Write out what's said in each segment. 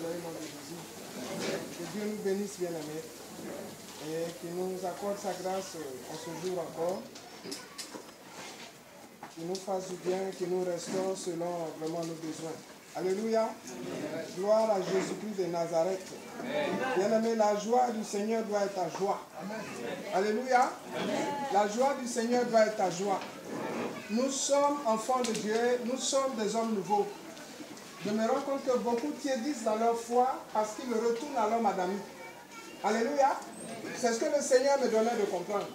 dans le nom de Jésus. Que Dieu nous bénisse, bien-aimés, et qu'il nous accorde sa grâce en ce jour encore. Qu'il nous fasse du bien, qu'il nous restaure selon vraiment nos besoins. Alléluia. Gloire à Jésus-Christ de Nazareth. Bien-aimé, la joie du Seigneur doit être ta joie. Alléluia. La joie du Seigneur doit être ta joie. Nous sommes enfants de Dieu, nous sommes des hommes nouveaux. Je me rends compte que beaucoup tiédissent dans leur foi parce qu'ils retournent à l'homme adamique. Alléluia. C'est ce que le Seigneur me donnait de comprendre.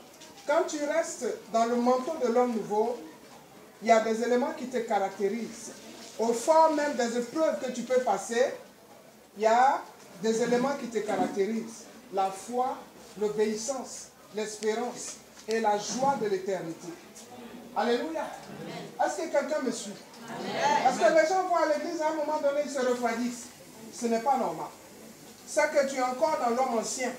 Quand tu restes dans le manteau de l'homme nouveau, il y a des éléments qui te caractérisent. Au fond même des épreuves que tu peux passer, il y a des éléments qui te caractérisent. La foi, l'obéissance, l'espérance et la joie de l'éternité. Alléluia. Est-ce que quelqu'un me suit? Parce que les gens vont à l'église, à un moment donné, ils se refroidissent. Ce n'est pas normal. C'est que tu es encore dans l'homme ancien.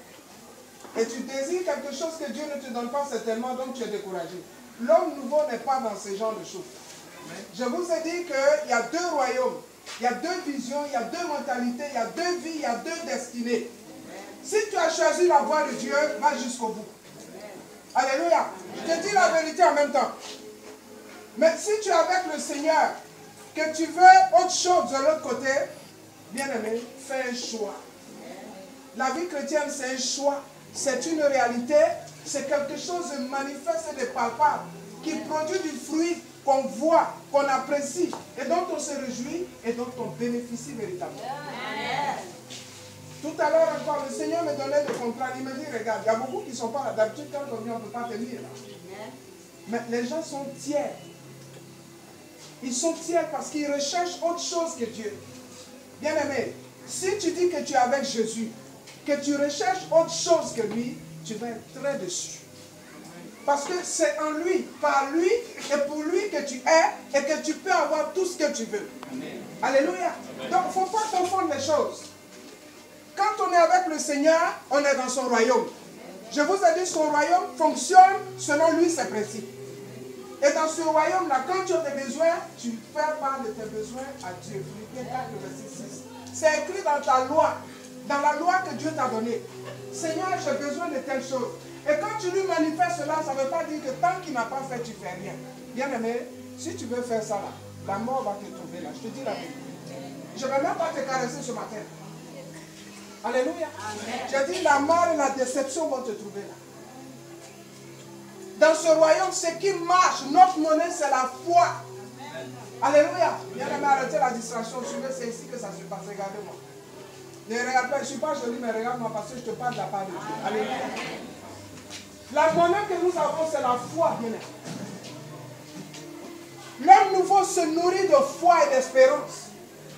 Et tu désires quelque chose que Dieu ne te donne pas certainement, donc tu es découragé. L'homme nouveau n'est pas dans ce genre de choses. Je vous ai dit qu'il y a deux royaumes, il y a deux visions, il y a deux mentalités, il y a deux vies, il y a deux destinées. Si tu as choisi la voie de Dieu, va jusqu'au bout. Alléluia. Je te dis la vérité en même temps. Mais si tu es avec le Seigneur, que tu veux autre chose de l'autre côté, bien-aimé, fais un choix. La vie chrétienne, c'est un choix. C'est une réalité. C'est quelque chose de manifeste et de palpable qui produit du fruit qu'on voit, qu'on apprécie et dont on se réjouit et dont on bénéficie véritablement. Tout à l'heure encore, le Seigneur me donnait de comprendre. Il me dit, regarde, il y a beaucoup qui ne sont pas là. D'habitude, quand on vient, on ne peut pas tenir là. Mais les gens sont tiers. Ils sont tiers parce qu'ils recherchent autre chose que Dieu. Bien-aimé, si tu dis que tu es avec Jésus, que tu recherches autre chose que lui, tu vas être très déçu. Parce que c'est en lui, par lui et pour lui que tu es et que tu peux avoir tout ce que tu veux. Amen. Alléluia. Amen. Donc, il ne faut pas confondre les choses. Quand on est avec le Seigneur, on est dans son royaume. Je vous ai dit, son royaume fonctionne selon lui, ses principes. Et dans ce royaume-là, quand tu as des besoins, tu fais part de tes besoins à Dieu. Philippiens 4, verset 6. C'est écrit dans ta loi, dans la loi que Dieu t'a donnée. Seigneur, j'ai besoin de telle chose. Et quand tu lui manifestes cela, ça ne veut pas dire que tant qu'il n'a pas fait, tu ne fais rien. Bien aimé, si tu veux faire ça là, la mort va te trouver là. Je te dis la vérité. Je ne vais même pas te caresser ce matin. Alléluia. J'ai dit la mort et la déception vont te trouver là. Dans ce royaume, ce qui marche, notre monnaie, c'est la foi. Alléluia. Bien aimé, arrêtez la distraction. Suivez, c'est ici que ça se passe. Regardez-moi. Ne regarde pas, je ne suis pas joli, mais regarde-moi parce que je te parle de la part de Dieu. Alléluia. La monnaie que nous avons, c'est la foi, bien-aimé. L'homme nouveau se nourrit de foi et d'espérance.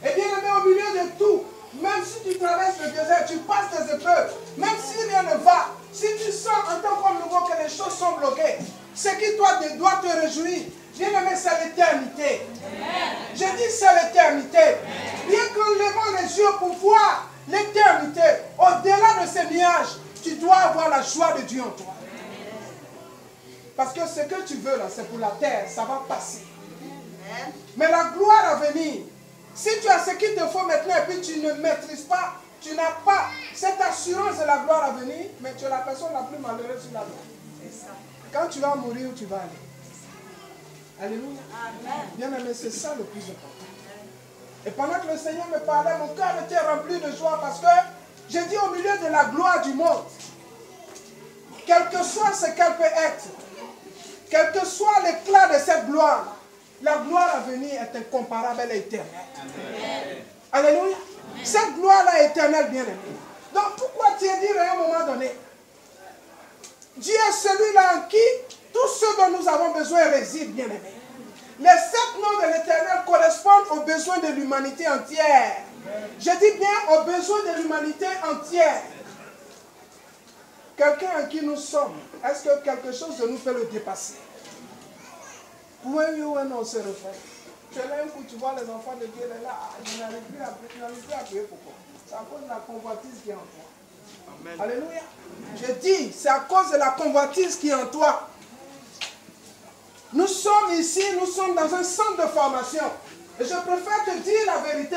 Et bien aimé, au milieu de tout, même si tu traverses le désert, tu passes des épreuves, même si rien ne va, si tu sens en tant qu'homme nouveau que les choses sont bloquées, ce qui doit te réjouir, bien aimé, c'est l'éternité. Je dis c'est l'éternité. Bien qu'en levant les yeux pour voir l'éternité, au-delà de ces nuages, tu dois avoir la joie de Dieu en toi. Parce que ce que tu veux là, c'est pour la terre, ça va passer. Mais la gloire à venir, si tu as ce qu'il te faut maintenant et puis tu ne maîtrises pas, tu n'as pas cette assurance de la gloire à venir, mais tu es la personne la plus malheureuse sur la terre. Quand tu vas mourir, où tu vas aller? Alléluia. Bien aimé, c'est ça le plus important. Et pendant que le Seigneur me parlait, mon cœur était rempli de joie parce que j'ai dit au milieu de la gloire du monde, quel que soit ce qu'elle peut être, quel que soit l'éclat de cette gloire, la gloire à venir est incomparable, elle est éternelle. Amen. Alléluia. Cette gloire-là est éternelle, bien aimée. Donc pourquoi tu es dit à un moment donné, Dieu est celui-là en qui tout ce dont nous avons besoin réside, bien aimé. Les 7 noms de l'Éternel correspondent aux besoins de l'humanité entière. Je dis bien aux besoins de l'humanité entière. Quelqu'un en qui nous sommes, est-ce que quelque chose de nous peut le dépasser? Oui, non, c'est refait. Tu es là un coup, tu vois les enfants de Dieu, là, je n'arrive plus à prier pourquoi? C'est à cause de la convoitise qui est en toi. Amen. Alléluia. Je dis, c'est à cause de la convoitise qui est en toi. Nous sommes ici, nous sommes dans un centre de formation. Et je préfère te dire la vérité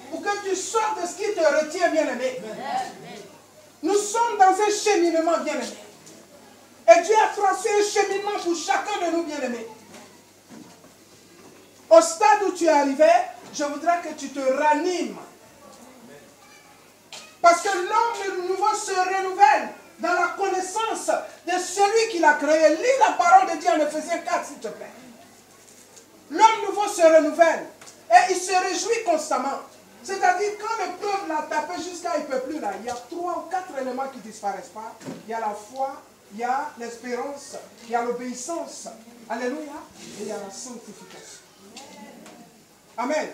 pour que tu sortes de ce qui te te retient, bien-aimé. Nous sommes dans un cheminement, bien-aimé. Et Dieu a tracé un cheminement pour chacun de nous, bien-aimés. Au stade où tu es arrivé, je voudrais que tu te ranimes. Parce que l'homme nouveau se renouvelle dans la connaissance de celui qui l'a créé. Lis la parole de Dieu en Ephésiens 4, s'il te plaît. L'homme nouveau se renouvelle et il se réjouit constamment. C'est-à-dire, quand le peuple l'a tapé jusqu'à il ne peut plus, là, il y a 3 ou 4 éléments qui ne disparaissent pas. Il y a la foi, il y a l'espérance, il y a l'obéissance. Alléluia. Et il y a la sanctification. Amen.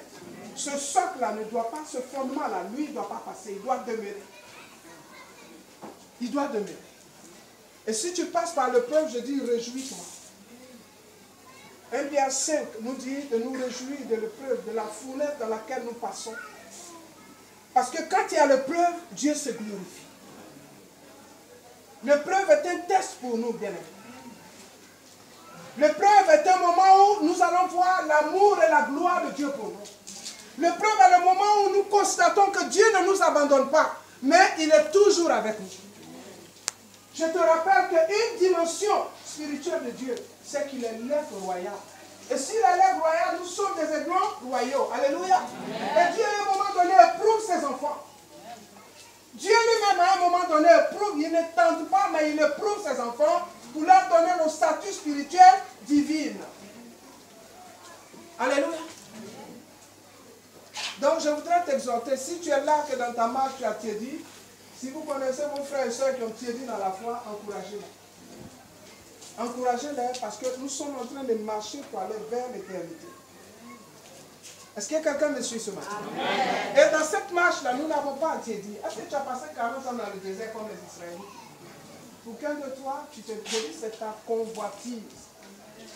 Ce socle-là ne doit pas, ce fondement-là, lui, il ne doit pas passer. Il doit demeurer. Il doit demeurer. Et si tu passes par le peuple, je dis, réjouis-toi. 1 Pierre 5 nous dit de nous réjouir de l'épreuve, de la fournaise dans laquelle nous passons. Parce que quand il y a l'épreuve, Dieu se glorifie. L'épreuve est un test pour nous, bien-aimés. L'épreuve est un moment où nous allons voir l'amour et la gloire de Dieu pour nous. L'épreuve est le moment où nous constatons que Dieu ne nous abandonne pas, mais il est toujours avec nous. Je te rappelle qu'une dimension spirituelle de Dieu, c'est qu'il est l'être royal. Et s'il est l'être royal, nous sommes des aiglons royaux. Alléluia. Et Dieu, à un moment donné, éprouve ses enfants. Dieu lui-même, à un moment donné, éprouve, il ne tente pas, mais il éprouve ses enfants pour leur donner le statut spirituel divin. Alléluia. Donc, je voudrais t'exhorter, si tu es là, que dans ta marche, tu as tiédi, si vous connaissez vos frères et sœurs qui ont tiédi dans la foi, encouragez-les. Encouragez-les parce que nous sommes en train de marcher pour aller vers l'éternité. Est-ce que quelqu'un me suit ce matin? Amen. Et dans cette marche-là, nous n'avons pas tiédi. Est-ce que tu as passé 40 ans dans le désert comme les Israélites? Pour qu'un de toi, tu te dis c'est ta convoitise.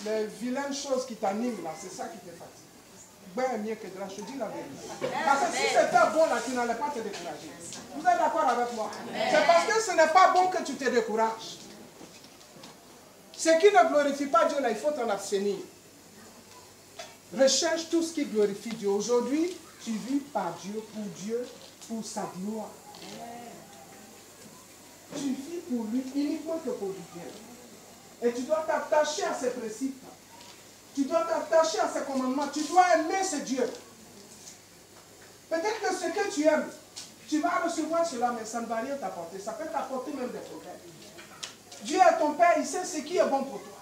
Les vilaines choses qui t'animent là, c'est ça qui te fatigue. Ben mieux que de la, je te dis la vérité. Parce que si c'était bon là, tu n'allais pas te décourager. Vous êtes d'accord avec moi? C'est parce que ce n'est pas bon que tu te décourages. Ce qui ne glorifie pas Dieu là, il faut t'en abstenir. Recherche tout ce qui glorifie Dieu. Aujourd'hui, tu vis par Dieu, pour sa gloire. Tu vis pour lui uniquement que pour lui bien. Et tu dois t'attacher à ses principes. Tu dois t'attacher à ses commandements. Tu dois aimer ce Dieu. Peut-être que ce que tu aimes, tu vas recevoir cela, mais ça ne va rien t'apporter. Ça peut t'apporter même des problèmes. Dieu est ton Père, il sait ce qui est bon pour toi.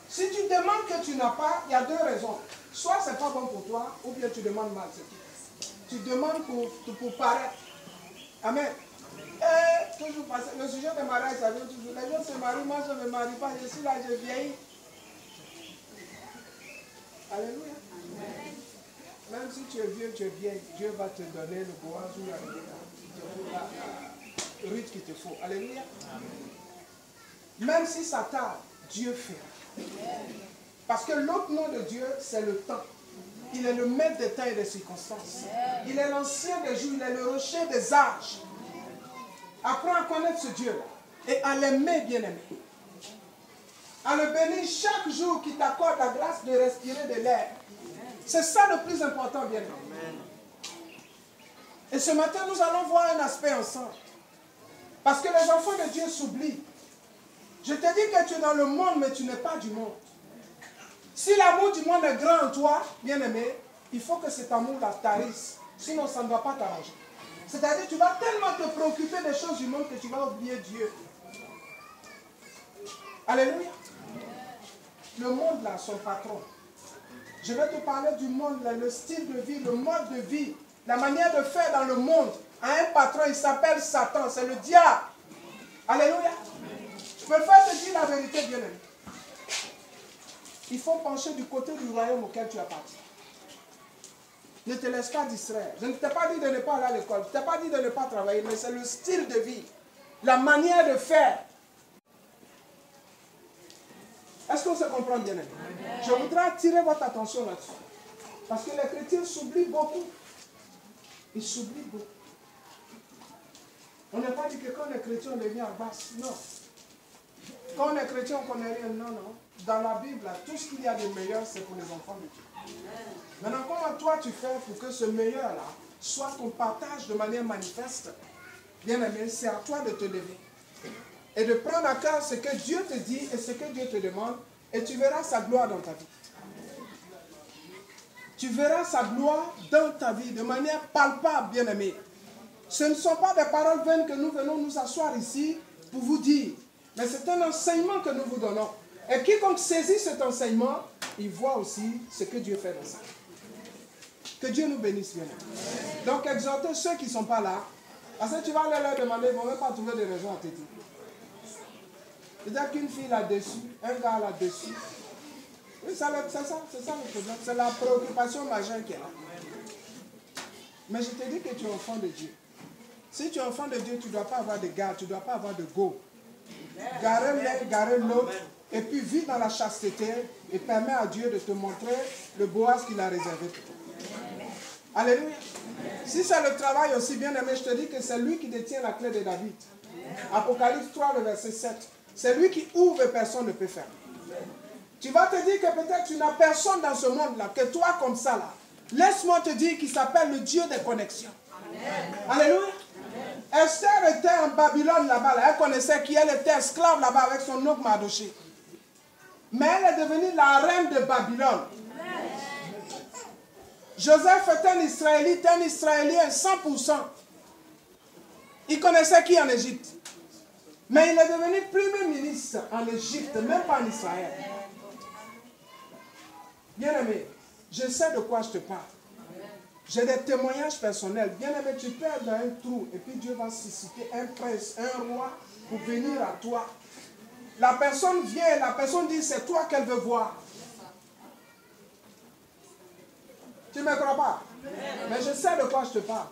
Si tu demandes que tu n'as pas, il y a 2 raisons. Soit ce n'est pas bon pour toi, ou bien tu demandes mal. Tu demandes pour paraître. Amen. Et toujours passer. Le sujet de mariage, ça vient toujours. Les gens se marient, moi je ne me marie pas, je suis là, je vieillis. Alléluia. Amen. Même si tu es vieux, tu es vieille, Dieu va te donner le courage ou la rythme qu'il te faut. Alléluia. Amen. Même si ça tarde, Dieu fait. Parce que l'autre nom de Dieu, c'est le temps. Il est le maître des temps et des circonstances. Il est l'ancien des jours, il est le rocher des âges. Apprends à connaître ce Dieu-là et à l'aimer, bien-aimé. À le bénir chaque jour qui t'accorde la grâce de respirer de l'air. C'est ça le plus important, bien-aimé. Et ce matin, nous allons voir un aspect ensemble. Parce que les enfants de Dieu s'oublient. Je te dis que tu es dans le monde, mais tu n'es pas du monde. Si l'amour du monde est grand en toi, bien-aimé, il faut que cet amour-là tarisse. Sinon, ça ne va pas t'arranger. C'est-à-dire que tu vas tellement te préoccuper des choses du monde que tu vas oublier Dieu. Alléluia. Le monde là, son patron. Je vais te parler du monde là, le style de vie, le mode de vie, la manière de faire dans le monde. Un patron, il s'appelle Satan, c'est le diable. Alléluia. Je préfère te dire la vérité, bien-aimé. Il faut pencher du côté du royaume auquel tu appartiens. Ne te laisse pas distraire. Je ne t'ai pas dit de ne pas aller à l'école. Je ne t'ai pas dit de ne pas travailler, mais c'est le style de vie, la manière de faire. Est-ce qu'on se comprend bien? Je voudrais attirer votre attention là-dessus. Parce que les chrétiens s'oublient beaucoup. Ils s'oublient beaucoup. On n'a pas dit que quand on est chrétien, on devient à basse. Non. Quand on est chrétien, on ne connaît rien. Non, non. Dans la Bible, là, tout ce qu'il y a de meilleur, c'est pour les enfants de Dieu. Maintenant, comment toi tu fais pour que ce meilleur-là soit ton partage de manière manifeste, bien-aimé, c'est à toi de te lever et de prendre à cœur ce que Dieu te dit et ce que Dieu te demande, et tu verras sa gloire dans ta vie. Tu verras sa gloire dans ta vie de manière palpable, bien-aimé. Ce ne sont pas des paroles vaines que nous venons nous asseoir ici pour vous dire, mais c'est un enseignement que nous vous donnons. Et quiconque saisit cet enseignement, il voit aussi ce que Dieu fait dans ça. Que Dieu nous bénisse bien. Donc exhortez ceux qui ne sont pas là, parce que tu vas aller leur demander, ils ne vont même pas trouver des raisons à te dire. C'est-à-dire qu'une fille là-dessus, un gars là-dessus, oui, c'est ça le problème. C'est la préoccupation majeure qui est là. Mais je te dis que tu es enfant de Dieu. Si tu es enfant de Dieu, tu ne dois pas avoir de garde, tu ne dois pas avoir de go. Garez l'un, garez l'autre, et puis vis dans la chasteté et permets à Dieu de te montrer le Boaz qu'il a réservé pour toi. Alléluia. Si c'est le travail aussi, bien aimé, je te dis que c'est lui qui détient la clé de David. Apocalypse 3, le verset 7. C'est lui qui ouvre et personne ne peut faire. Tu vas te dire que peut-être tu n'as personne dans ce monde-là, que toi comme ça là. Laisse-moi te dire qu'il s'appelle le Dieu des connexions. Amen. Alléluia. Amen. Esther était en Babylone là-bas. Là. Elle connaissait qui elle était esclave là-bas avec son oncle Mardoché. Mais elle est devenue la reine de Babylone. Amen. Joseph était un Israélien 100%. Il connaissait qui en Égypte. Mais il est devenu premier ministre en Égypte, même pas en Israël. Bien-aimé, je sais de quoi je te parle. J'ai des témoignages personnels. Bien-aimé, tu peux être dans un trou et puis Dieu va susciter un prince, un roi pour venir à toi. La personne vient et la personne dit c'est toi qu'elle veut voir. Tu ne me crois pas? Mais je sais de quoi je te parle.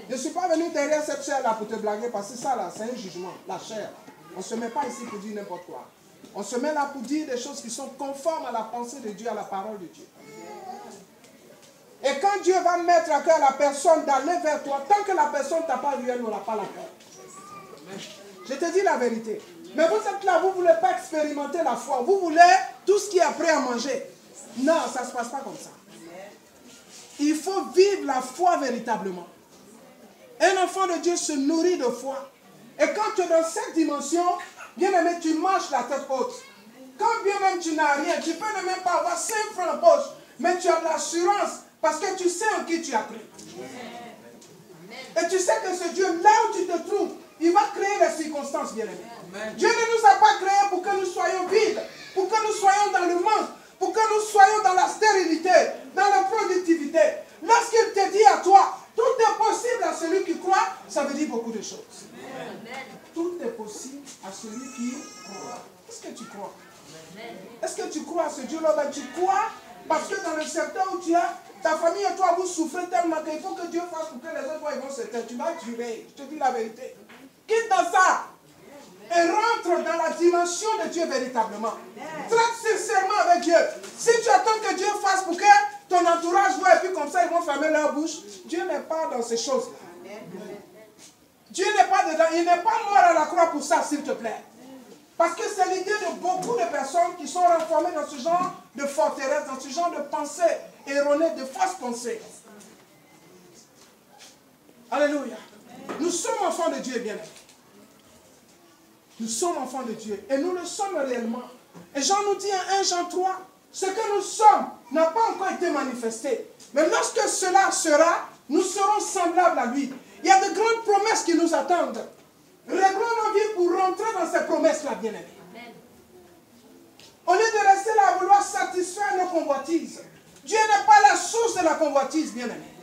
Je ne suis pas venu derrière cette chair-là pour te blaguer parce que ça là, c'est un jugement, la chair. On ne se met pas ici pour dire n'importe quoi. On se met là pour dire des choses qui sont conformes à la pensée de Dieu, à la parole de Dieu. Et quand Dieu va mettre à cœur la personne d'aller vers toi, tant que la personne ne t'a pas vu, elle n'aura pas la peur. Je te dis la vérité. Mais vous êtes là, vous ne voulez pas expérimenter la foi. Vous voulez tout ce qui est prêt à manger. Non, ça ne se passe pas comme ça. Il faut vivre la foi véritablement. Un enfant de Dieu se nourrit de foi. Et quand tu es dans cette dimension, bien aimé, tu marches la tête haute. Quand bien même tu n'as rien, tu peux ne même pas avoir 5 francs en poche, mais tu as de l'assurance parce que tu sais en qui tu as cru. Et tu sais que ce Dieu, là où tu te trouves, il va créer les circonstances, bien aimé. Dieu ne nous a pas créés pour que nous soyons vides, pour que nous soyons dans le manque, pour que nous soyons dans la stérilité, dans la productivité. Lorsqu'il te dit à toi, tout est possible à celui qui croit, ça veut dire beaucoup de choses. Tout est possible à celui qui croit. Est-ce que tu crois? Est-ce que tu crois à ce Dieu-là? Ben, tu crois parce que dans le secteur où tu es, ta famille et toi, vous souffrez tellement qu'il faut que Dieu fasse pour que les autres ils vont se taire. Tu vas durer, je te dis la vérité. Quitte dans ça et rentre dans la dimension de Dieu véritablement. Traite sincèrement avec Dieu. Si tu attends que Dieu fasse pour que ton entourage voit et puis comme ça ils vont fermer leur bouche, Dieu n'est pas dans ces choses-là. Dieu n'est pas dedans. Il n'est pas mort à la croix pour ça, s'il te plaît. Parce que c'est l'idée de beaucoup de personnes qui sont renfermées dans ce genre de forteresse, dans ce genre de pensée erronée, de fausses pensées. Alléluia. Nous sommes enfants de Dieu, bien. Nous sommes enfants de Dieu. Et nous le sommes réellement. Et Jean nous dit en 1 Jean 3, ce que nous sommes n'a pas encore été manifesté. Mais lorsque cela sera, nous serons semblables à lui. Il y a de grandes promesses qui nous attendent. Réglons nos vies pour rentrer dans ces promesses-là, bien-aimés. Au lieu de rester là à vouloir satisfaire nos convoitises, Dieu n'est pas la source de la convoitise, bien-aimés.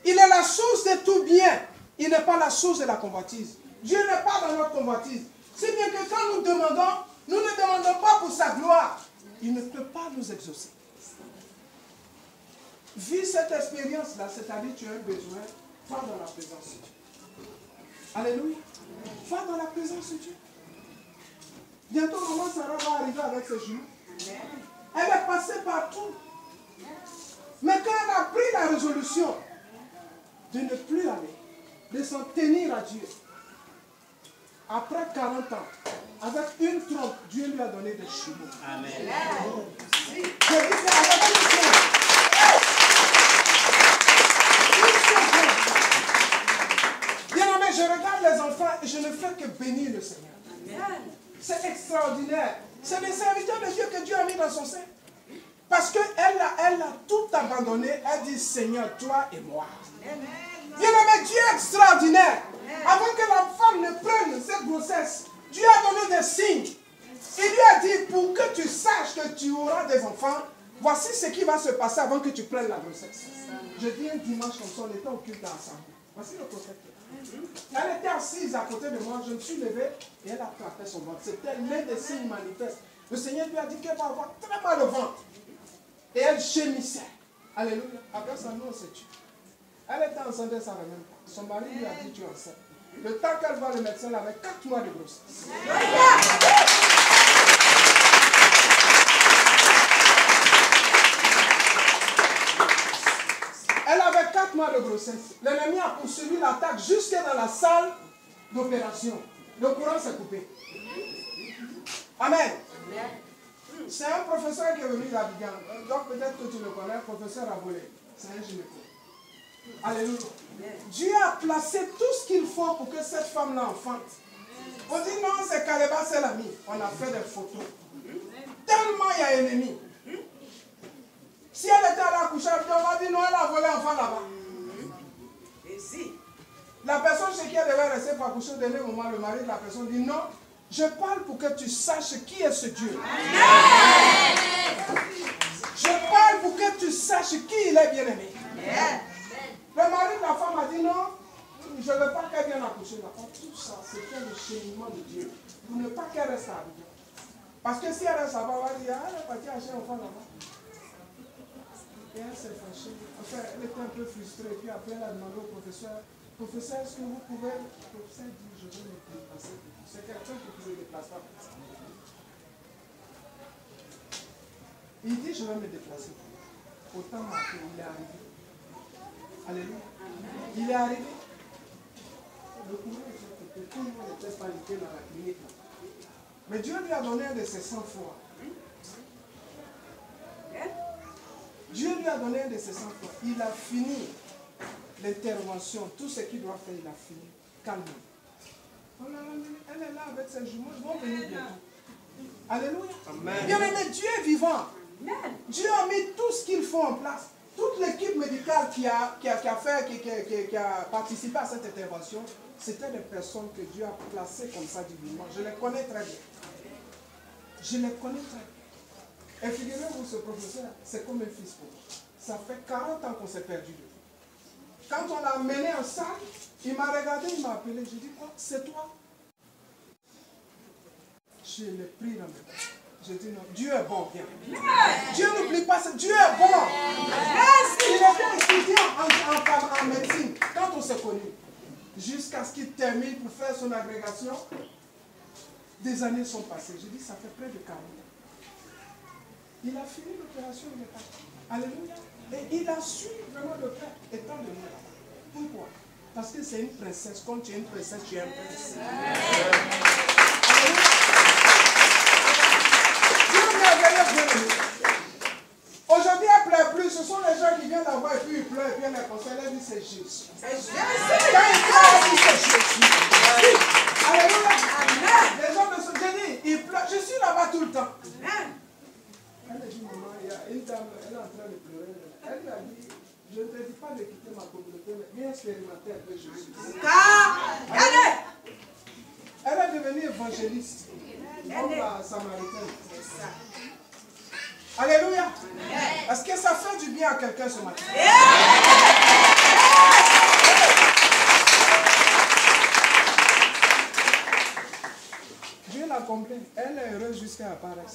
Il est la source de tout bien. Il n'est pas la source de la convoitise. Dieu n'est pas dans notre convoitise. Si bien que quand nous demandons, nous ne demandons pas pour sa gloire. Il ne peut pas nous exaucer. Vis cette expérience-là, c'est-à-dire tu as un besoin, va dans la présence de Dieu. Alléluia. Va dans la présence de Dieu. Bientôt, maman Sarah va arriver avec ses genoux. Elle est passée partout. Mais quand elle a pris la résolution de ne plus aller, de s'en tenir à Dieu, après 40 ans, avec une trompe, Dieu lui a donné des chevaux. Amen. Je dis que avec une trompe, là et je ne fais que bénir le Seigneur. C'est extraordinaire. C'est les serviteurs de Dieu que Dieu a mis dans son sein. Parce qu'elle a tout abandonné. Elle dit, Seigneur, toi et moi. Bien-aimé, Dieu est extraordinaire. Avant que la femme ne prenne cette grossesse, Dieu a donné des signes. Il lui a dit, pour que tu saches que tu auras des enfants, voici ce qui va se passer avant que tu prennes la grossesse. Je viens dimanche comme ça, on était au culte ensemble. Voici le prophète. Elle était assise à côté de moi, je me suis levé et elle a frappé son ventre. C'était l'un des signes manifestes. Le Seigneur lui a dit qu'elle va avoir très mal au ventre. Et elle gémissait. Alléluia. Après ça, nous on s'est tués. Elle était enceinte, elle ne savait même pas. Son mari lui a dit, tu es enceinte. Le temps qu'elle voit le médecin, elle avait 4 mois de grossesse. Elle avait 4 mois de grossesse. L'ennemi a poursuivi l'attaque jusque dans la salle d'opération. Le courant s'est coupé. Amen. C'est un professeur qui est venu d'Abidjan. Donc peut-être que tu le connais, professeur Abolé. C'est un gynéco. Alléluia. Dieu a placé tout ce qu'il faut pour que cette femme-là enfante. On dit non, c'est Kaleba, c'est l'ami. On a fait des photos. Tellement il y a ennemi. Si elle était à la couche, on va dire non, elle a volé l'enfant là-bas. Et si la personne chez qui elle devait rester pour accoucher au dernier moment, le mari de la personne dit non, je parle pour que tu saches qui est ce Dieu. Je parle pour que tu saches qui il est, bien-aimé. Le mari de la femme a dit non, je ne veux pas qu'elle vienne accoucher là-bas. Tout ça, c'était le cheminement de Dieu. Pour ne pas qu'elle reste à Abidjan. Parce que si elle reste là-bas, on va dire, elle est partie acheter un enfant là-bas. Et elle s'est fâchée. Enfin, elle était un peu frustrée. Et puis après, elle a demandé au professeur, professeur, est-ce que vous pouvez... Le professeur dit, je vais me déplacer. C'est quelqu'un qui ne se déplace pas. Il dit, je vais me déplacer. Autant marqué, il est arrivé. Alléluia. Il est arrivé. Le courant était coupé. Tout le monde était paniqué dans la clinique. Mais Dieu lui a donné un de ses 100 fois. Dieu lui a donné un de ses 100 fois. Il a fini l'intervention. Tout ce qu'il doit faire, il a fini. Calme. Elle est là avec ses jumeaux. Ils vont venir bientôt. Alléluia. Bien-aimé, Dieu est vivant. Dieu a mis tout ce qu'il faut en place. Toute l'équipe médicale qui a participé à cette intervention, c'était des personnes que Dieu a placées comme ça divinement. Je les connais très bien. Je les connais très bien. Et figurez-vous, ce professeur, c'est comme un fils pour moi. Ça fait 40 ans qu'on s'est perdu de vue. Quand on l'a amené en salle, il m'a regardé, il m'a appelé. Je dis, oh, c'est toi? Je l'ai pris dans mes mains. Je dis non, Dieu est bon, bien. Dieu n'oublie pas ça, Dieu est bon. Il était étudiant en médecine quand on s'est connus. Jusqu'à ce qu'il termine pour faire son agrégation, des années sont passées. Je dis, ça fait près de 40 ans. Il a fini l'opération, il est parti. Alléluia. Et il a su vraiment le faire, étant donné là-bas. Pourquoi? Parce que c'est une princesse. Quand tu es une princesse, tu es un prince. Aujourd'hui, elle ne pleure plus. Ce sont les gens qui viennent la voir et puis ils pleurent et puis elle les conseille. Elle dit c'est Jésus. Quand ils pleurent, elle dit c'est Jésus. Alléluia. Les gens me sont dit, ils pleurent. Je suis là-bas tout le temps. Elle a dit, maman, il y a une dame, elle est en train de pleurer. Elle lui a dit, je ne te dis pas de quitter ma communauté, mais viens expérimenter un peu Jésus. Elle est devenue évangéliste. Comme la Samaritaine. Alléluia. Est-ce que ça fait du bien à quelqu'un ce matin? Dieu l'a compris. Elle est heureuse jusqu'à apparaître.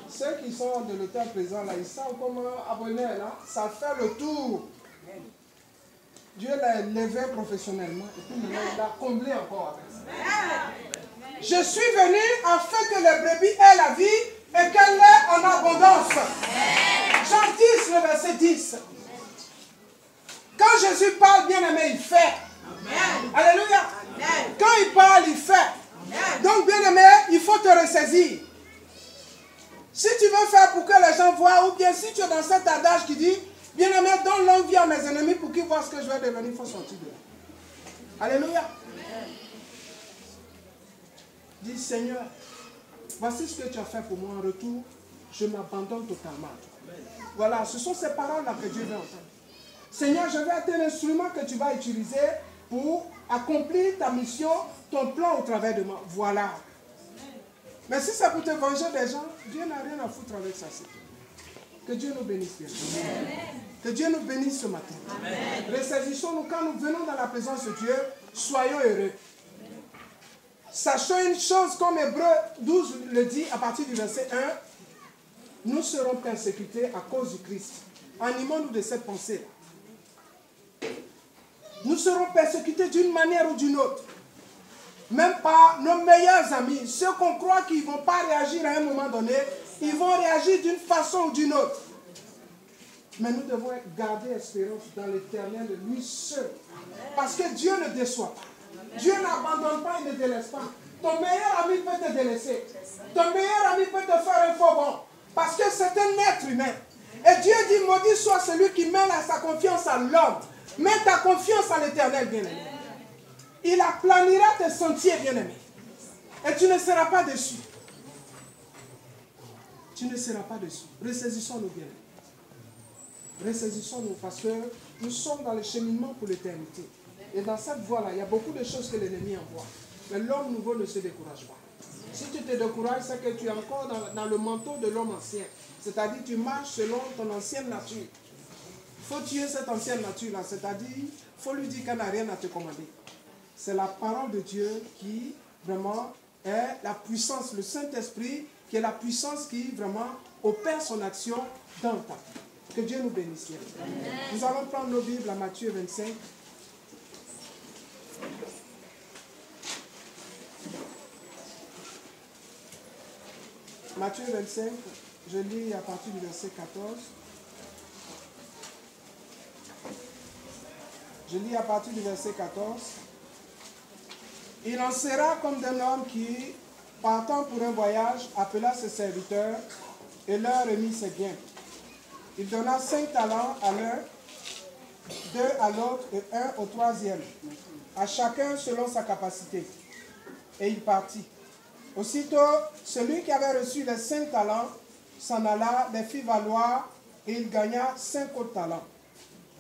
Ceux qui sont de l'hôtel présent là, ils savent comment abonner là. Ça fait le tour. Dieu l'a élevé professionnellement et puis maintenant il l'a comblé encore avec ça. Je suis venu afin que les brebis aient la vie et qu'elle l'ait en abondance. Jean 10, le verset 10. Quand Jésus parle, bien aimé, il fait. Alléluia. Quand il parle, il fait. Donc, bien aimé, il faut te ressaisir. Si tu veux faire pour que les gens voient, ou bien si tu es dans cet adage qui dit, bien aimé, donne longue vie à mes ennemis pour qu'ils voient ce que je vais devenir, il faut sortir de là. Alléluia. Dis, Seigneur, voici ce que tu as fait pour moi. En retour, je m'abandonne totalement à toi. Voilà, ce sont ces paroles-là que Dieu veut entendre. Seigneur, je vais être un instrument que tu vas utiliser pour accomplir ta mission, ton plan au travers de moi. Voilà. Mais si c'est pour te venger des gens, Dieu n'a rien à foutre avec ça. Que Dieu nous bénisse bien. Que Dieu nous bénisse ce matin. Ressaisissons-nous quand nous venons dans la présence de Dieu. Soyons heureux. Sachons une chose, comme Hébreux 12 le dit à partir du verset 1, nous serons persécutés à cause du Christ. Animons-nous de cette pensée. Nous serons persécutés d'une manière ou d'une autre. Même par nos meilleurs amis, ceux qu'on croit qu'ils ne vont pas réagir à un moment donné, ils vont réagir d'une façon ou d'une autre. Mais nous devons garder espérance dans l'éternel de lui seul. Parce que Dieu ne déçoit pas. Dieu n'abandonne pas, il ne délaisse pas. Ton meilleur ami peut te délaisser. Ton meilleur ami peut te faire un faux bond. Parce que c'est un être humain. Et Dieu dit, maudit soit celui qui met sa confiance à l'homme. Mets ta confiance à l'éternel, bien-aimé. Il aplanira tes sentiers, bien-aimé. Et tu ne seras pas déçu. Tu ne seras pas déçu. Ressaisissons-nous, bien-aimés. Ressaisissons-nous parce que nous sommes dans le cheminement pour l'éternité. Et dans cette voie-là, il y a beaucoup de choses que l'ennemi envoie. Mais l'homme nouveau ne se décourage pas. Si tu te décourages, c'est que tu es encore dans le manteau de l'homme ancien. C'est-à-dire tu marches selon ton ancienne nature. Il faut tuer cette ancienne nature-là. C'est-à-dire, il faut lui dire qu'elle n'a rien à te commander. C'est la parole de Dieu qui, vraiment, est la puissance, le Saint-Esprit, qui est la puissance qui, vraiment, opère son action dans ta vie. Que Dieu nous bénisse. Nous allons prendre nos Bibles à Matthieu 25. Matthieu 25, je lis à partir du verset 14. Je lis à partir du verset 14. Il en sera comme d'un homme qui, partant pour un voyage, appela ses serviteurs et leur remit ses biens. Il donna 5 talents à l'un, 2 à l'autre et 1 au troisième, à chacun selon sa capacité. Et il partit. Aussitôt, celui qui avait reçu les 5 talents s'en alla, les fit valoir et il gagna 5 autres talents.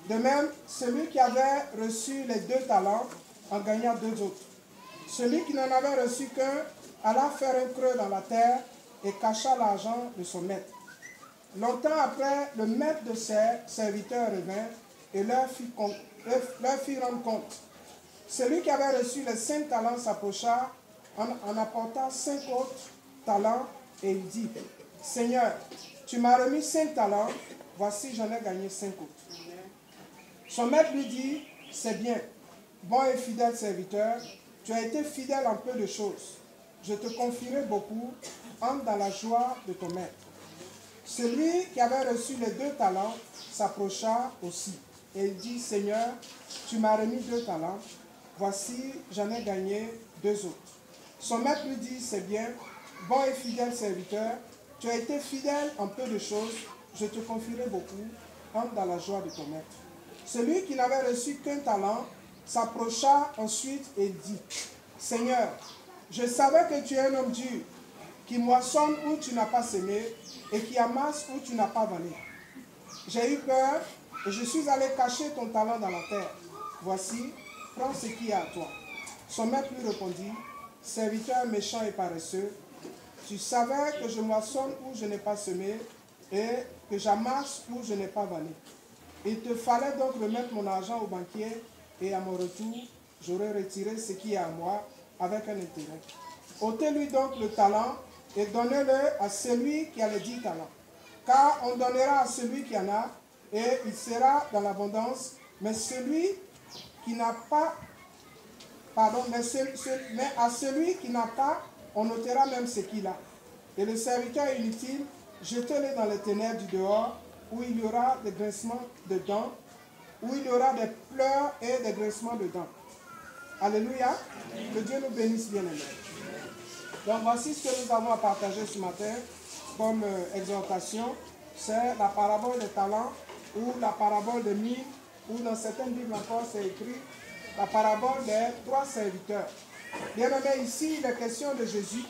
De même, celui qui avait reçu les 2 talents en gagna 2 autres. Celui qui n'en avait reçu qu'un alla faire un creux dans la terre et cacha l'argent de son maître. Longtemps après, le maître de ses serviteurs revint et leur fit rendre compte. Celui qui avait reçu les 5 talents s'approcha, en apporta 5 autres talents et il dit, « Seigneur, tu m'as remis 5 talents, voici j'en ai gagné 5 autres. » Son maître lui dit, « C'est bien, bon et fidèle serviteur, tu as été fidèle en peu de choses. Je te confierai beaucoup, entre dans la joie de ton maître. » Celui qui avait reçu les 2 talents s'approcha aussi et il dit, « Seigneur, tu m'as remis 2 talents, voici j'en ai gagné 2 autres. » Son maître lui dit, « C'est bien, bon et fidèle serviteur, tu as été fidèle en peu de choses, je te confierai beaucoup, entre dans la joie de ton maître. » Celui qui n'avait reçu qu'un talent s'approcha ensuite et dit, « Seigneur, je savais que tu es un homme dur, qui moissonne où tu n'as pas semé et qui amasse où tu n'as pas vanné. J'ai eu peur et je suis allé cacher ton talent dans la terre. Voici, prends ce qui est à toi. » Son maître lui répondit, « Serviteur méchant et paresseux, tu savais que je moissonne où je n'ai pas semé et que j'amasse où je n'ai pas vanné. Il te fallait donc remettre mon argent au banquier et à mon retour, j'aurais retiré ce qui est à moi avec un intérêt. Ôtez-lui donc le talent et donnez-le à celui qui a les 10 talents. Car on donnera à celui qui en a et il sera dans l'abondance, mais celui qui n'a pas, mais à celui qui n'a pas, on ôtera même ce qu'il a. Et le serviteur inutile, jetez-le dans les ténèbres du dehors, où il y aura des grincements de dents, où il y aura des pleurs et des grincements de dents. » Alléluia. Que Dieu nous bénisse bien aimés. Donc voici ce que nous avons à partager ce matin comme exhortation. C'est la parabole des talents ou la parabole des mines, ou dans certaines Bibles encore c'est écrit la parabole des 3 serviteurs. Bien-aimés, ici, il est question de Jésus.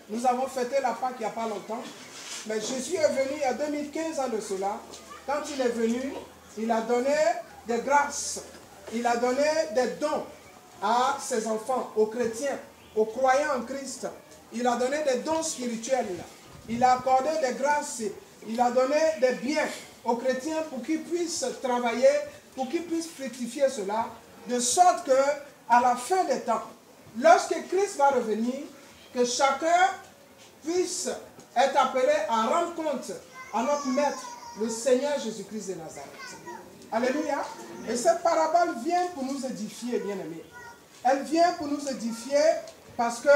Nous avons fêté la Pâque il n'y a pas longtemps. Mais Jésus est venu il y a 2015 ans de cela. Quand il est venu, il a donné des grâces. Il a donné des dons à ses enfants, aux chrétiens, aux croyants en Christ. Il a donné des dons spirituels. Il a accordé des grâces. Il a donné des biens aux chrétiens pour qu'ils puissent travailler, pour qu'ils puissent fructifier cela, de sorte que, à la fin des temps, lorsque Christ va revenir, que chacun puisse être appelé à rendre compte à notre Maître, le Seigneur Jésus-Christ de Nazareth. Alléluia. Et cette parabole vient pour nous édifier, bien-aimés. Elle vient pour nous édifier parce que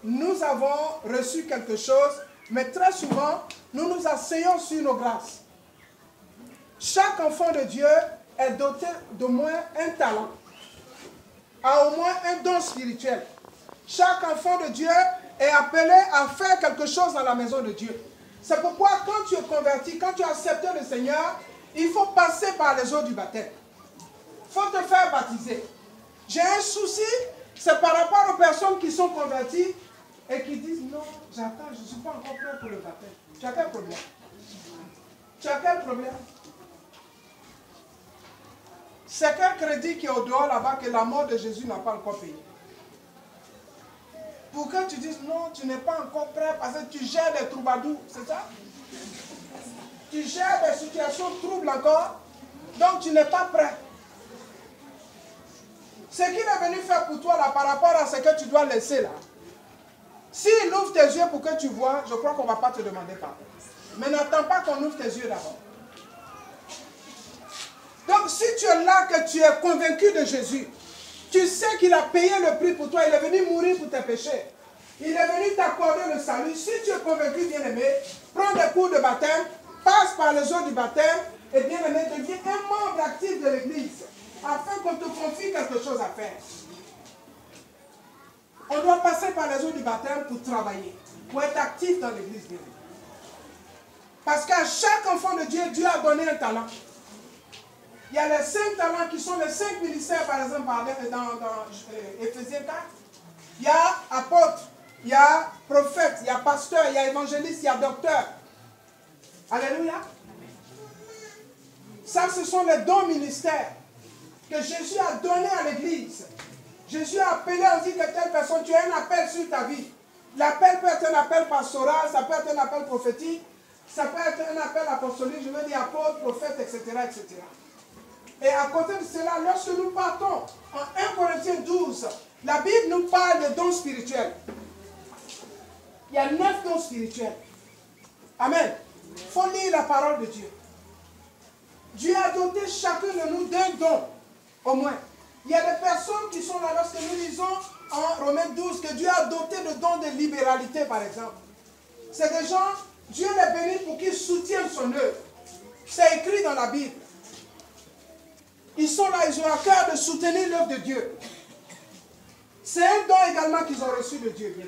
nous avons reçu quelque chose, mais très souvent, nous nous asseyons sur nos grâces. Chaque enfant de Dieu est doté d'au moins un talent, a au moins un don spirituel. Chaque enfant de Dieu est appelé à faire quelque chose dans la maison de Dieu. C'est pourquoi quand tu es converti, quand tu as accepté le Seigneur, il faut passer par les eaux du baptême. Il faut te faire baptiser. J'ai un souci, c'est par rapport aux personnes qui sont converties et qui disent non, j'attends, je ne suis pas encore prêt pour le baptême. Tu as quel problème? Tu as quel problème? C'est quel crédit qui est au dehors là-bas que la mort de Jésus n'a pas encore payé? Pour que tu dises non, tu n'es pas encore prêt parce que tu gères des troubadours, c'est ça? Tu gères des situations troubles encore, donc tu n'es pas prêt. Ce qu'il est venu faire pour toi là par rapport à ce que tu dois laisser là, s'il ouvre tes yeux pour que tu vois, je crois qu'on ne va pas te demander pardon. Mais n'attends pas qu'on ouvre tes yeux d'abord. Donc si tu es là, que tu es convaincu de Jésus, tu sais qu'il a payé le prix pour toi, il est venu mourir pour tes péchés. Il est venu t'accorder le salut. Si tu es convaincu, bien-aimé, prends des cours de baptême, passe par les eaux du baptême, et bien-aimé, deviens un membre actif de l'Église, afin qu'on te confie quelque chose à faire. On doit passer par les eaux du baptême pour travailler, pour être actif dans l'Église, bien-aimé. Parce qu'à chaque enfant de Dieu, Dieu a donné un talent. Il y a les 5 talents qui sont les 5 ministères, par exemple, dans Éphésiens 4. Il y a apôtre, il y a prophète, il y a pasteur, il y a évangéliste, il y a docteur. Alléluia. Ça, ce sont les dons ministères que Jésus a donnés à l'Église. Jésus a appelé, on dit que telle personne, tu as un appel sur ta vie. L'appel peut être un appel pastoral, ça peut être un appel prophétique, ça peut être un appel apostolique, je veux dire apôtre, prophète, etc., etc. Et à côté de cela, lorsque nous partons en 1 Corinthiens 12, la Bible nous parle de dons spirituels. Il y a 9 dons spirituels. Amen. Il faut lire la parole de Dieu. Dieu a doté chacun de nous d'un don, au moins. Il y a des personnes qui sont là, lorsque nous lisons en Romains 12, que Dieu a doté de dons de libéralité, par exemple. C'est des gens, Dieu les bénit pour qu'ils soutiennent son œuvre. C'est écrit dans la Bible. Ils sont là, ils ont à cœur de soutenir l'œuvre de Dieu. C'est un don également qu'ils ont reçu de Dieu. Bien.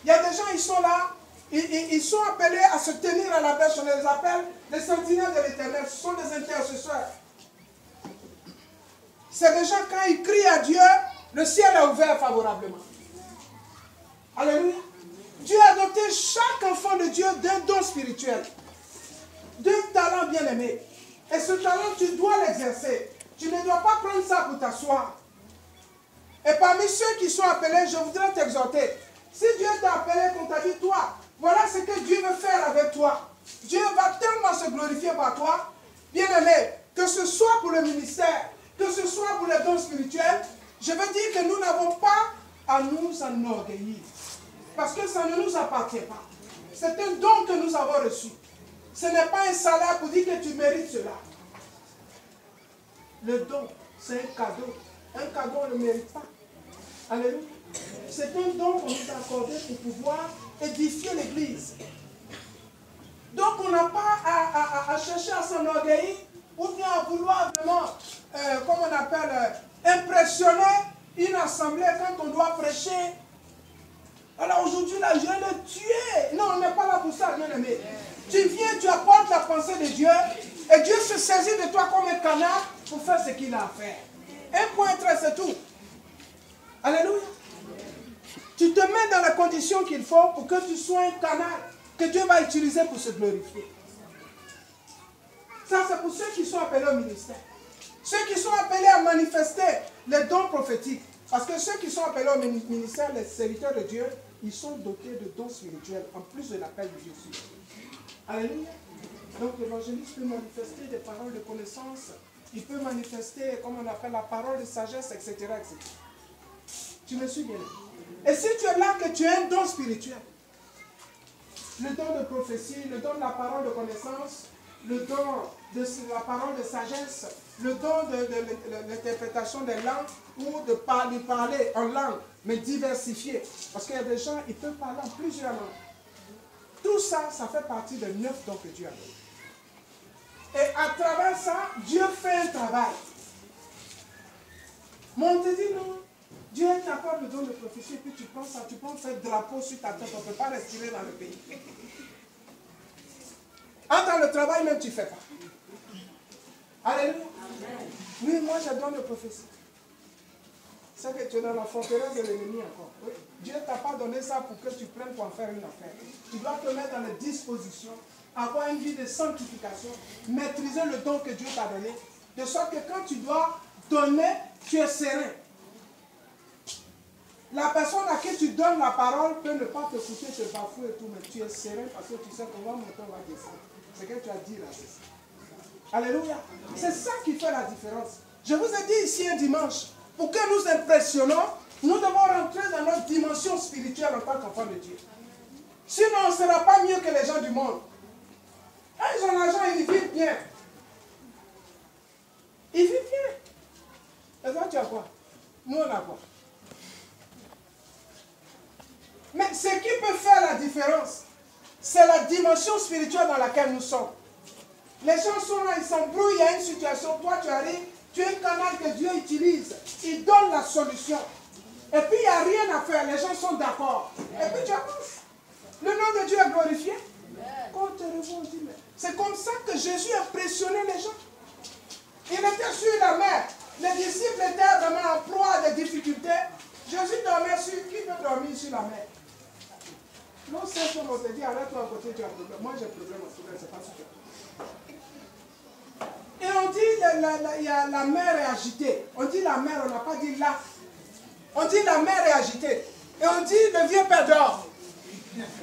Il y a des gens, ils sont là, ils sont appelés à se tenir à la brèche. On les appelle les sentinelles de l'Éternel. Ce sont des intercesseurs. C'est des gens, quand ils crient à Dieu, le ciel est ouvert favorablement. Alléluia. Dieu a doté chaque enfant de Dieu d'un don spirituel, d'un talent bien-aimé. Et ce talent, tu dois l'exercer. Tu ne dois pas prendre ça pour t'asseoir. Et parmi ceux qui sont appelés, je voudrais t'exhorter. Si Dieu t'a appelé, qu'on t'a dit, toi, voilà ce que Dieu veut faire avec toi. Dieu va tellement se glorifier par toi. Bien-aimé, que ce soit pour le ministère, que ce soit pour les dons spirituels, je veux dire que nous n'avons pas à nous enorgueillir. Parce que ça ne nous appartient pas. C'est un don que nous avons reçu. Ce n'est pas un salaire pour dire que tu mérites cela. Le don, c'est un cadeau. Un cadeau, on ne le mérite pas. Alléluia. C'est un don qu'on nous a accordé pour pouvoir édifier l'Église. Donc on n'a pas à chercher à s'enorgueillir ou bien à vouloir vraiment, comme on appelle, impressionner une assemblée quand on doit prêcher. Alors aujourd'hui, là, je vais le tuer. Non, on n'est pas là pour ça, bien aimé. Tu viens, tu apportes la pensée de Dieu et Dieu se saisit de toi comme un canard pour faire ce qu'il a à faire. Un point très, c'est tout. Alléluia. Tu te mets dans les conditions qu'il faut pour que tu sois un canal que Dieu va utiliser pour se glorifier. Ça, c'est pour ceux qui sont appelés au ministère. Ceux qui sont appelés à manifester les dons prophétiques. Parce que ceux qui sont appelés au ministère, les serviteurs de Dieu, ils sont dotés de dons spirituels, en plus de l'appel de Jésus. Alléluia. Donc l'évangéliste peut manifester des paroles de connaissance. Il peut manifester, comme on appelle, la parole de sagesse, etc. etc. Tu me suis bien. Et si tu es là, que tu as un don spirituel, le don de prophétie, le don de la parole de connaissance, le don de la parole de sagesse, le don de l'interprétation des langues ou de parler en langue, mais diversifiée. Parce qu'il y a des gens, ils peuvent parler en plusieurs langues. Tout ça, ça fait partie des 9 dons que Dieu a donnés. Et à travers ça, Dieu fait un travail. Mais on te dit non. Dieu t'accorde le don de prophétie, et puis tu prends ça, tu prends ce drapeau sur ta tête, on ne peut pas respirer dans le pays. Dans le travail même, tu ne fais pas. Alléluia. Oui, moi j'ai le don de prophétie. C'est que tu es dans la forteresse de l'ennemi encore. Oui. Dieu ne t'a pas donné ça pour que tu prennes pour en faire une affaire. Tu dois te mettre dans les dispositions, avoir une vie de sanctification, maîtriser le don que Dieu t'a donné, de sorte que quand tu dois donner, tu es serein. La personne à qui tu donnes la parole peut ne pas te écouter, te bafouer et tout, mais tu es serein parce que tu sais qu'on va monter, on va descendre. C'est ce que tu as dit là, c'est ça. Alléluia. C'est ça qui fait la différence. Je vous ai dit ici un dimanche, pour que nous impressionnons, nous devons rentrer dans notre dimension spirituelle en tant qu'enfants de Dieu. Sinon, on ne sera pas mieux que les gens du monde. Ils ont l'argent, ils vivent bien. Ils vivent bien. Et toi, tu as quoi? Nous, on a quoi? Mais ce qui peut faire la différence, c'est la dimension spirituelle dans laquelle nous sommes. Les gens sont là, ils s'embrouillent, il y a une situation, toi tu arrives, tu es un canal que Dieu utilise, il donne la solution. Et puis il n'y a rien à faire, les gens sont d'accord. Et puis tu avances. Le nom de Dieu est glorifié. Quand on te revoit, on dit, mais c'est comme ça que Jésus impressionnait les gens. Il était sur la mer. Les disciples étaient vraiment en proie à des difficultés. Jésus dormait sur, qui peut dormir sur la mer? Non, c'est comme on te dit, arrête-toi à côté, tu as un problème. Moi j'ai un problème au problème, c'est pas ce que tu as. Et on dit, la mer est agitée. On dit la mer, on n'a pas dit là. On dit la mer est agitée. Et on dit le vieux père dort.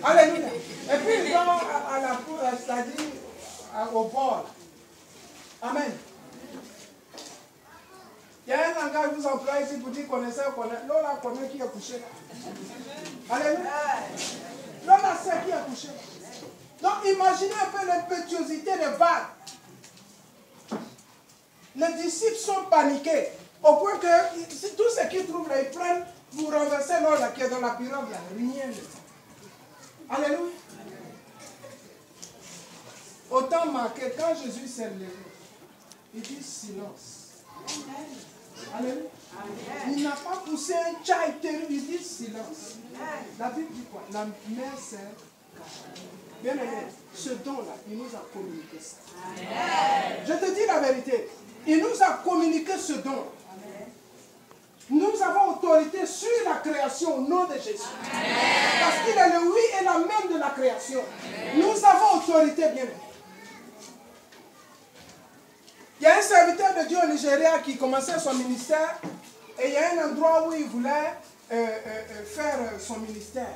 Alléluia. Et puis il dort à la cour, c'est-à-dire au bord. Amen. Il y a un langage que vous employez ici pour dire connaissez, connaissez. L'on connaît qui est couché là. Alléluia. L'on sait qui est couché. Donc imaginez un peu l'impétuosité des vagues. Les disciples sont paniqués. Au point que tout ce qu'ils trouvent là, ils prennent pour renverser l'eau là qui est dans la pirogue là. Rien de ça. Alléluia. Autant marqué, quand Jésus s'est levé, il dit silence. Alléluia. Il n'a pas poussé un tchaï terrible, il dit silence. La Bible dit quoi? La mer s'est cachée. Bien aimé, ce don-là, il nous a communiqué ça. Je te dis la vérité. Il nous a communiqué ce don. Nous avons autorité sur la création au nom de Jésus. Parce qu'il est le oui et la même de la création. Nous avons autorité, bien aimé. Il y a un serviteur de Dieu au Nigeria qui commençait son ministère et il y a un endroit où il voulait faire son ministère.